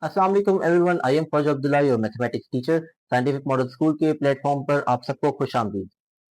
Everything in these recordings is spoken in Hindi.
अस्सलाम वालेकुम एवरीवन, आई एम फौज Abdullah, your mathematics teacher. Scientific model school के प्लेटफॉर्म पर आप सबको खुशामदीद।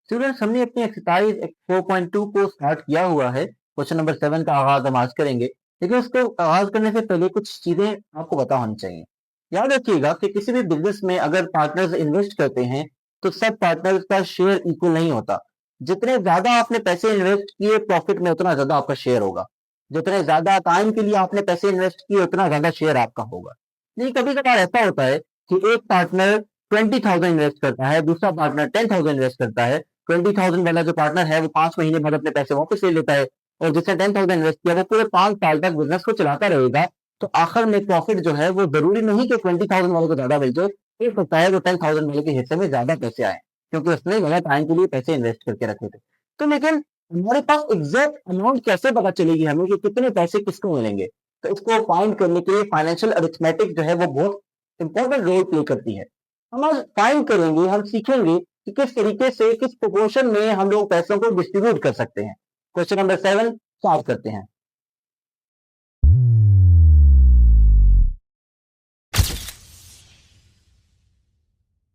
स्टूडेंट्स, हमने अपनी एक्सरसाइज 4.2 को स्टार्ट किया हुआ है। क्वेश्चन नंबर 7 का आगाज हम आज करेंगे, लेकिन उसको आगाज करने से पहले कुछ चीजें आपको पता होनी चाहिए। याद रखिएगा कि किसी भी बिजनेस में अगर पार्टनर्स इन्वेस्ट करते हैं तो सब पार्टनर्स का शेयर इक्वल नहीं होता। जितने ज्यादा आपने पैसे इन्वेस्ट किए प्रॉफिट में, उतना ज्यादा आपका शेयर होगा। जितने ज्यादा टाइम के लिए आपने पैसे इन्वेस्ट किए, उतना ज्यादा शेयर आपका होगा। नहीं, कभी कभार ऐसा होता है कि एक पार्टनर 20,000 इन्वेस्ट करता है, दूसरा पार्टनर 10,000 इन्वेस्ट करता है। 20,000 वाला जो पार्टनर है वो 5 महीने बाद अपने पैसे वापस ले लेता है, और जिसने 10,000 इन्वेस्ट किया वो पूरे 5 साल तक बिजनेस को चलाता रहेगा। तो आखिर में प्रॉफिट जो है वो जरूरी नहीं कि 20,000 वाले को ज्यादा मिल जाए। हो सकता है तो 10,000 वाले के हिस्से में ज्यादा पैसे आए, क्योंकि उसने ज्यादा टाइम के लिए पैसे इन्वेस्ट करके रखे थे। तो लेकिन हमारे पास एग्जैक्ट अमाउंट कैसे पता चलेगी हमें कि कितने पैसे किसको मिलेंगे? तो इसको फाइंड करने के लिए फाइनेंशियल अरिथमेटिक जो है वो बहुत इंपॉर्टेंट रोल प्ले करती है। हम आज फाइंड करेंगे, हम सीखेंगे कि किस तरीके से, किस प्रोपोर्शन में हम लोग पैसों को डिस्ट्रीब्यूट कर सकते हैं। क्वेश्चन नंबर 7 सॉल्व करते हैं।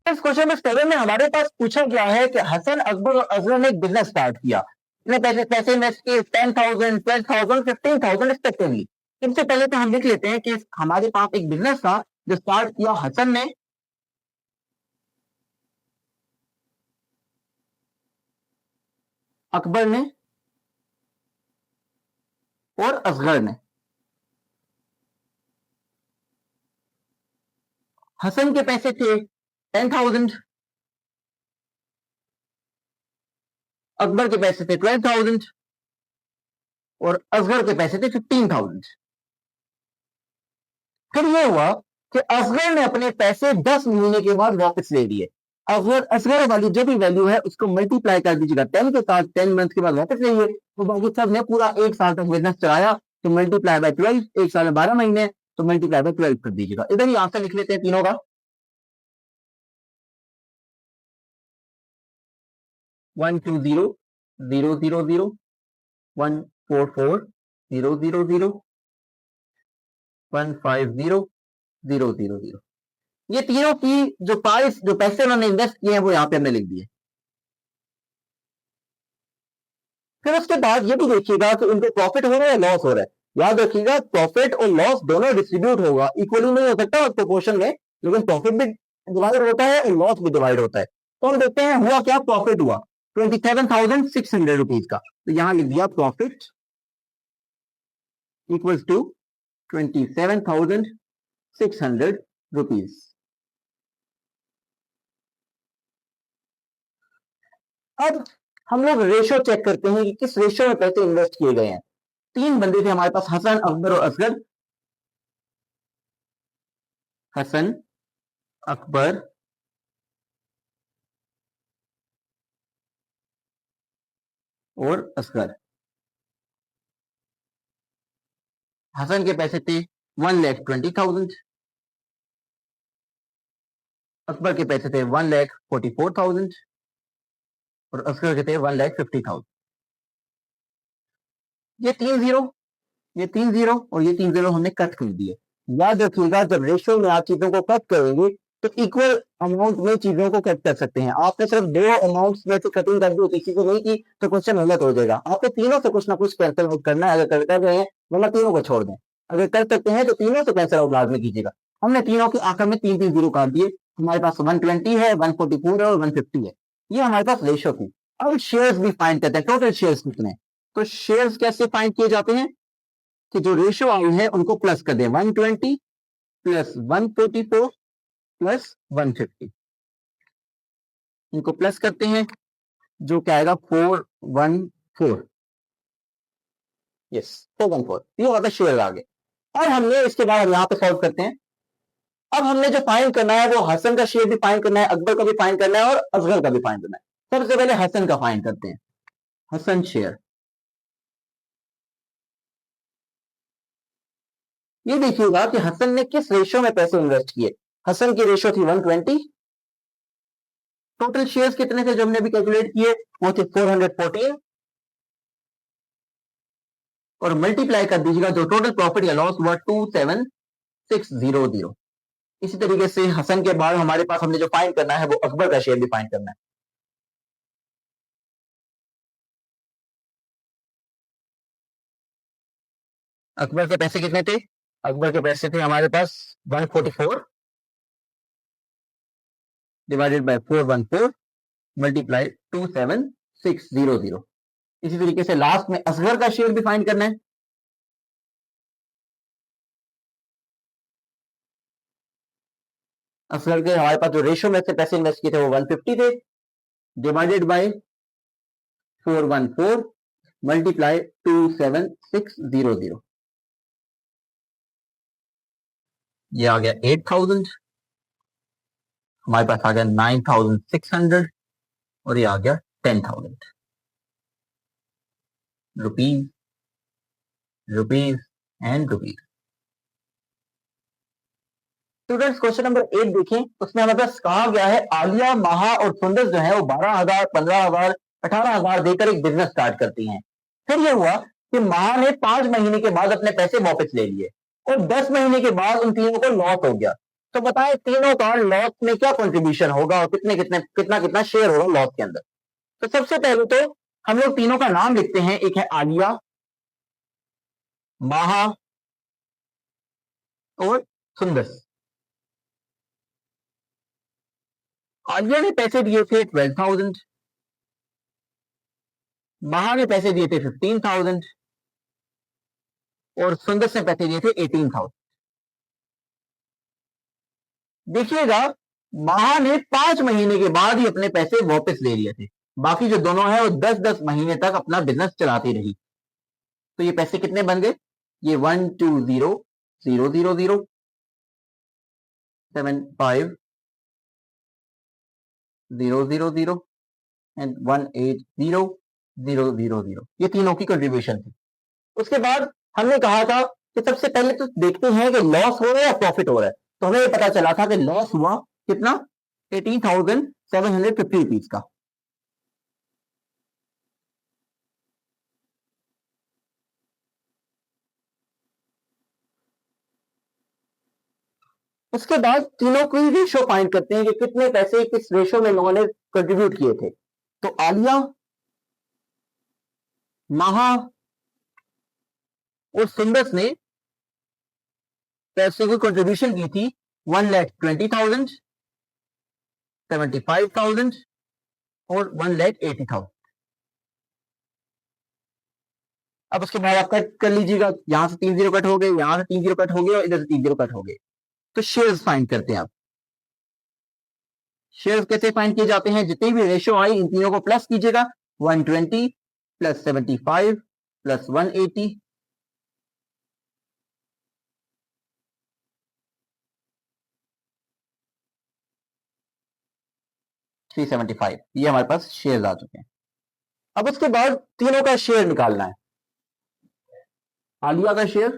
इस क्वेश्चन नंबर 7 में हमारे पास पूछा गया है कि हसन, अकबर और अजहर ने एक बिजनेस स्टार्ट किया। इतने पैसे पैसे इन्वेस्ट किए, 10,000, 12,000, 15,000 रिस्पेक्टिवली। सबसे पहले तो हम लिख लेते हैं कि हमारे पास एक बिजनेस था जो स्टार्ट किया हसन ने, अकबर ने और असगर ने। हसन के पैसे थे 10,000, अकबर के पैसे थे 12,000 और असगर के पैसे थे 15,000। फिर यह हुआ कि असगर ने अपने पैसे 10 महीने के बाद वापस ले लिए। अगर असगर वाली जो भी वैल्यू है उसको मल्टीप्लाई कर दीजिएगा 10 के साथ, 10 मंथ के बाद वापस ले लिए। तो बाकी सब ने पूरा एक साल तक बिजनेस चलाया, तो मल्टीप्लाई बाय 12, एक साल में 12 महीने, तो मल्टीप्लाई बाय 12 कर दीजिएगा। इधर ही आंसर लिख लेते हैं तीनों का। 120,000, 144,000, 150,000। ये तीनों की जो प्राइस, जो पैसे उन्होंने इन्वेस्ट किए हैं वो यहाँ पे हमने लिख दिए। फिर उसके बाद ये भी देखिएगा कि उनको प्रॉफिट हो रहा है या लॉस हो रहा है। याद रखिएगा, प्रॉफिट और लॉस दोनों डिस्ट्रीब्यूट होगा, इक्वली नहीं हो सकता प्रोपोर्शन में, लेकिन प्रॉफिट भी डिवाइड होता है और लॉस भी डिवाइड होता है। तो हम देखते हैं हुआ क्या। प्रॉफिट हुआ 27,600 रुपीज का, तो यहां लिख दिया प्रॉफिट इक्वल्स टू 27,600 रुपीज। अब हम लोग रेशो चेक करते हैं कि किस रेशो में पैसे इन्वेस्ट किए गए हैं। तीन बंदे थे हमारे पास, हसन, अकबर और असगर। हसन, अकबर और असगर। हसन के पैसे थे 1,20,000, अकबर के पैसे थे 1,44,000 और असगर के थे 1,50,000। ये 3 जीरो, ये 3 जीरो और ये 3 जीरो हमने कट कर दिए। याद रखिएगा, जब रेशियो में आप चीजों को कट करेंगे तो इक्वल अमाउंट में चीजों को कट कर सकते हैं। आपने सिर्फ दो अमाउंट्स में से कटिंग कर दी, किसी को नहीं की, तो क्वेश्चन गलत हो जाएगा। आपको तीनों से कुछ ना कुछ कैंसिल आउट करना है। अगर कर रहे हैं, वरना तीनों को छोड़ दें। अगर कर सकते हैं तो तीनों से कैंसिल आउट लाजमी कीजिएगा। हमने तीनों के आखिर में 3 3 जीरो काट दिए। हमारे पास 120 है, 144 है और 150 है। ये हमारे पास रेशियो थी। अब शेयर्स भी फाइंड करते हैं, टोटल शेयर्स कितने। तो शेयर्स कैसे फाइंड किए जाते हैं कि जो रेशियो आई है उनको प्लस कर दें, 120 प्लस 144 प्लस 150। इनको प्लस करते हैं, जो क्या आएगा 414। यस, 414। ये होगा शेयर आगे। और हमने इसके बाद यहां पे सॉल्व करते हैं। अब हमने जो फाइंड करना है वो हसन का शेयर भी फाइंड करना है, अकबर का भी फाइंड करना है और असगर का भी फाइंड करना है। सबसे पहले हसन का फाइंड करते हैं। हसन शेयर, ये देखिएगा कि हसन ने किस रेशियो में पैसे इन्वेस्ट किए। हसन की रेशियो थी 120। टोटल शेयर्स कितने थे जो हमने भी कैलकुलेट किए, वो थे 414। और मल्टीप्लाई कर दीजिएगा, जो टोटल प्रॉफिट या लॉस हुआ 2,760। 600। इसी तरीके से हसन के बाद हमारे पास हमने जो फाइंड करना है वो अकबर का शेयर भी फाइंड करना है। अकबर के पैसे कितने थे? अकबर के पैसे थे हमारे पास 144 डिवाइडेड बाय 414 मल्टीप्लाई 27600। इसी तरीके से लास्ट में असगर का शेयर भी फाइंड करना है। असगर के हमारे पास जो रेशियो में से पैसे इन्वेस्ट किए थे वो 150 थे, डिवाइडेड बाय 414 मल्टीप्लाई 27600। ये आ गया 8000, हमारे पास आ गया 9600 और ये आ गया 10,000 rupees, rupees and rupees. Students question number 8 देखें, उसमें हमारे पास कहा गया है आलिया, माहा और सुंदर जो है वो 12,000, 15,000, 18,000 देकर एक बिजनेस स्टार्ट करती हैं। फिर यह हुआ कि माहा ने 5 महीने के बाद अपने पैसे वापस ले लिए और 10 महीने के बाद उन तीनों को लॉस हो गया। तो बताएं तीनों का लॉस में क्या कंट्रीब्यूशन होगा और कितने कितने कितना कितना शेयर होगा लॉस के अंदर। तो सबसे पहले तो हम लोग तीनों का नाम लिखते हैं, एक है आलिया, माहा और सुंदर। आलिया ने पैसे दिए थे 12,000, माहा ने पैसे दिए थे 15,000 और सुंदर ने पैसे दिए थे 18,000। देखिएगा माहा ने 5 महीने के बाद ही अपने पैसे वापस ले लिए थे, बाकी जो दोनों है वो 10-10 महीने तक अपना बिजनेस चलाती रही। तो ये पैसे कितने बन गए? ये 120,000, 75,000 एंड 180,000, ये तीनों की कंट्रीब्यूशन थी। उसके बाद हमने कहा था कि सबसे पहले तो देखते हैं कि लॉस हो रहा है या प्रॉफिट हो रहा है। तो हमें पता चला था कि लॉस हुआ कितना? 18,750 रुपीज का। उसके बाद तीनों की रेशो फाइंड करते हैं कि कितने पैसे किस रेशो में लोगों ने कंट्रीब्यूट किए थे। तो आलिया, माहा और सुंदर ने पैसे की कंट्रीब्यूशन की थी 1,20,000, 75,000 और 1,80,000। अब उसके बाद आप कट कर लीजिएगा, यहां से 3 जीरो कट हो गए, यहां से 3 जीरो कट हो गए और इधर से 3 जीरो कट हो गए। तो शेयर्स फाइंड करते हैं। आप शेयर्स कैसे फाइंड किए जाते हैं? जितनी भी रेशियो आई इन तीनों को प्लस कीजिएगा, 120 प्लस 75 प्लस 180 375, ये हमारे पास शेयर्स आ चुके हैं। अब उसके बाद तीनों का शेयर निकालना है। आलिया का शेयर,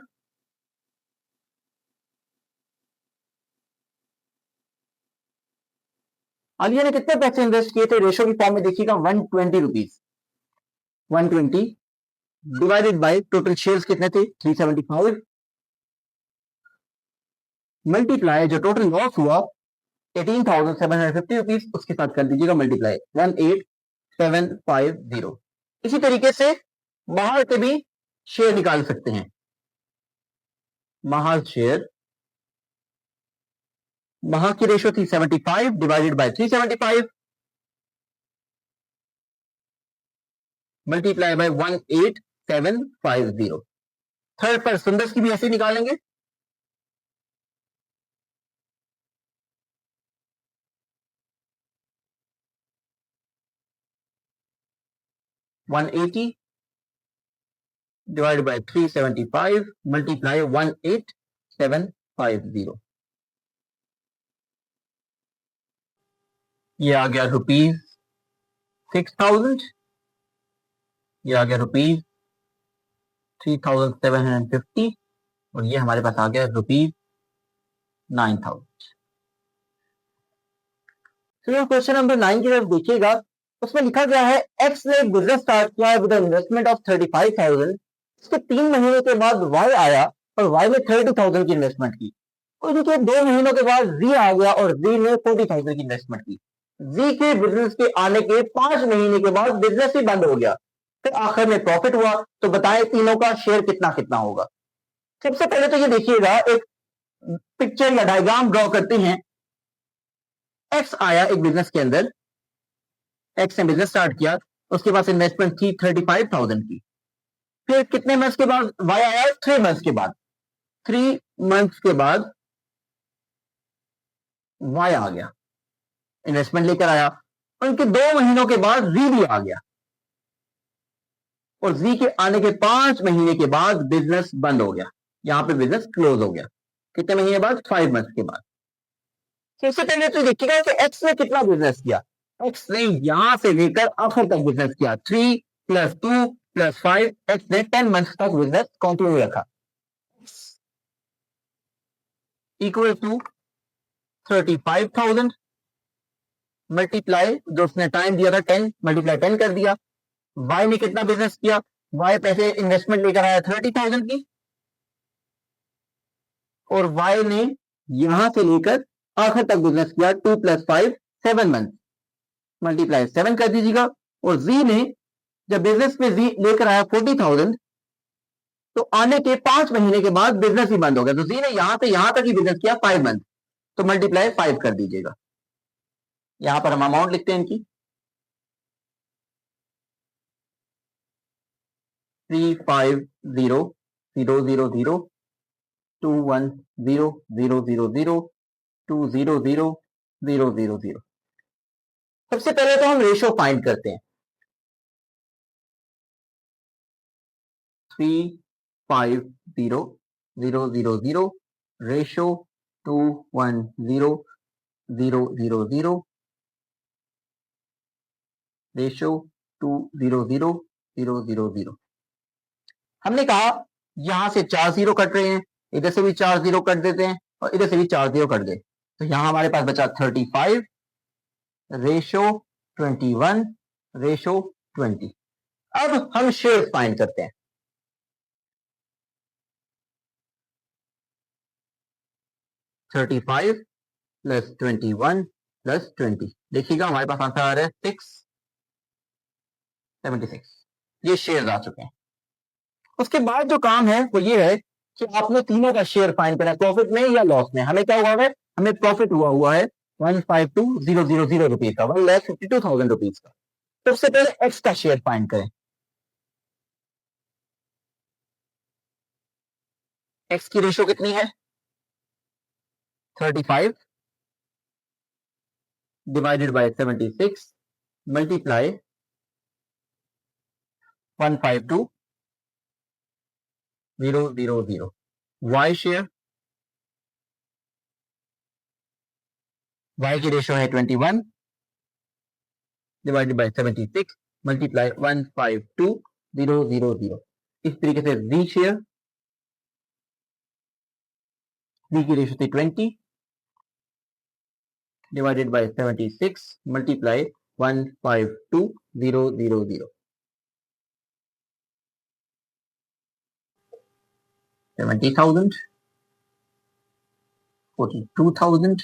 आलिया ने कितने पैसे इन्वेस्ट किए थे? रेशो की फॉर्म में देखिएगा 120 rupees, 120 divided by total shares कितने थे? 375 मल्टीप्लाई जो टोटल लॉस हुआ 18,750 रुपीज, उसके साथ कर दीजिएगा मल्टीप्लाई 18750। इसी तरीके से बाहर से भी शेयर निकाल सकते हैं। बाहर शेयर, महा की रेशो थी 75 divided by 375 multiply by 18750। Third पर सुंदर की भी ऐसे निकालेंगे, 180 divided by 375 multiply 18750। ये आ गया रुपीज 6,000, ये आ गया रुपीज 3,750 और ये हमारे पास आ गया रुपीज 9,000। तो क्वेश्चन नंबर 9 की तरफ देखिएगा, उसमें लिखा गया है एक्स ने बिजनेस स्टार्ट किया है विद इन्वेस्टमेंट ऑफ 35,000। इसके 3 महीने के बाद वाई आया और वाई ने 32,000 की इन्वेस्टमेंट की। और देखिए 2 महीनों के बाद जी आ गया और जी ने 40,000 की इन्वेस्टमेंट की। जी के बिजनेस के आने के 5 महीने के बाद बिजनेस ही बंद हो गया, फिर आखिर में प्रॉफिट हुआ। तो बताएं तीनों का शेयर कितना कितना होगा। सबसे पहले तो ये देखिएगा, एक पिक्चर या डायग्राम ड्रॉ करते हैं। एक्स आया एक बिजनेस के अंदर, एक्स ने बिजनेस स्टार्ट किया, उसके पास इन्वेस्टमेंट थी 35,000 की। फिर कितने मंथ्स के बाद वाई आया? 3 मंथ्स के बाद। 3 मंथ्स के बाद वाई आ गया, इन्वेस्टमेंट लेकर आया। उनके 2 महीनों के बाद जी भी आ गया, और जी के आने के 5 महीने के बाद बिजनेस बंद हो गया, यहां पे बिजनेस क्लोज हो गया। कितने महीने बाद? 5 मंथ्स के बाद। सबसे पहले तो देखिएगा कि एक्स ने कितना बिजनेस किया। एक्स ने यहां से लेकर आखिर तक बिजनेस किया, 3 + 2 + 5। एक्स ने 10 मंथ्स तक बिजनेस कंटिन्यू रखा, इक्वल टू 35,000 मल्टीप्लाई, जो उसने टाइम दिया था 10 मल्टीप्लाई 10 कर दिया। वाई ने कितना बिजनेस किया? वाई पैसे इन्वेस्टमेंट लेकर आया 30,000 की, और वाई ने यहां से लेकर आखिर तक बिजनेस किया 2 + 5 7 मंथ, मल्टीप्लाई 7 कर दीजिएगा। और जी ने जब बिजनेस में जी लेकर आया 40,000, तो आने के 5 महीने के बाद बिजनेस ही बंद हो गया। तो जी ने यहां से यहां तक ही बिजनेस किया 5 मंथ, तो मल्टीप्लाई 5 कर दीजिएगा। यहां पर हम अमाउंट लिखते हैं इनकी, 35,000,000,000,200,000,000,000। सबसे पहले तो हम रेशो फाइंड करते हैं। 350,000,000 रेशो 210,000,000 रेशो 200,000,000। हमने कहा यहां से 4 जीरो कट रहे हैं, इधर से भी 4 जीरो कट देते हैं, और इधर से भी 4 जीरो कट दे, तो यहां हमारे पास बचा 35 रेशो 21 रेशो 20। अब हम शेयर फाइंड करते हैं। 35 + 21 + 20, देखिएगा हमारे पास आंसर आ रहा है 676। ये शेयर आ चुके हैं। उसके बाद जो काम है वो ये है कि आपने तीनों का शेयर फाइंड करना है, प्रॉफिट में या लॉस में। हमें क्या हुआ है? हमें प्रॉफिट हुआ है 152,000 रुपीज का, 1,52,000 रुपीज का। सबसे पहले एक्स का शेयर फाइंड करें। एक्स की रेशो कितनी है? 35 divided by 76 multiply 152,000। Y share, y की रेशो है 21 डिवाइडेड बाय 76 मल्टीप्लाई 152,000। इस तरीके से वी शेयर, वी की रेशो थी 20 डिवाइडेड बाय 76 मल्टीप्लाई 152,000। 70,000, 42,000,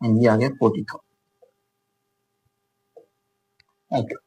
एंड ये आ गया 40,000। Thank you.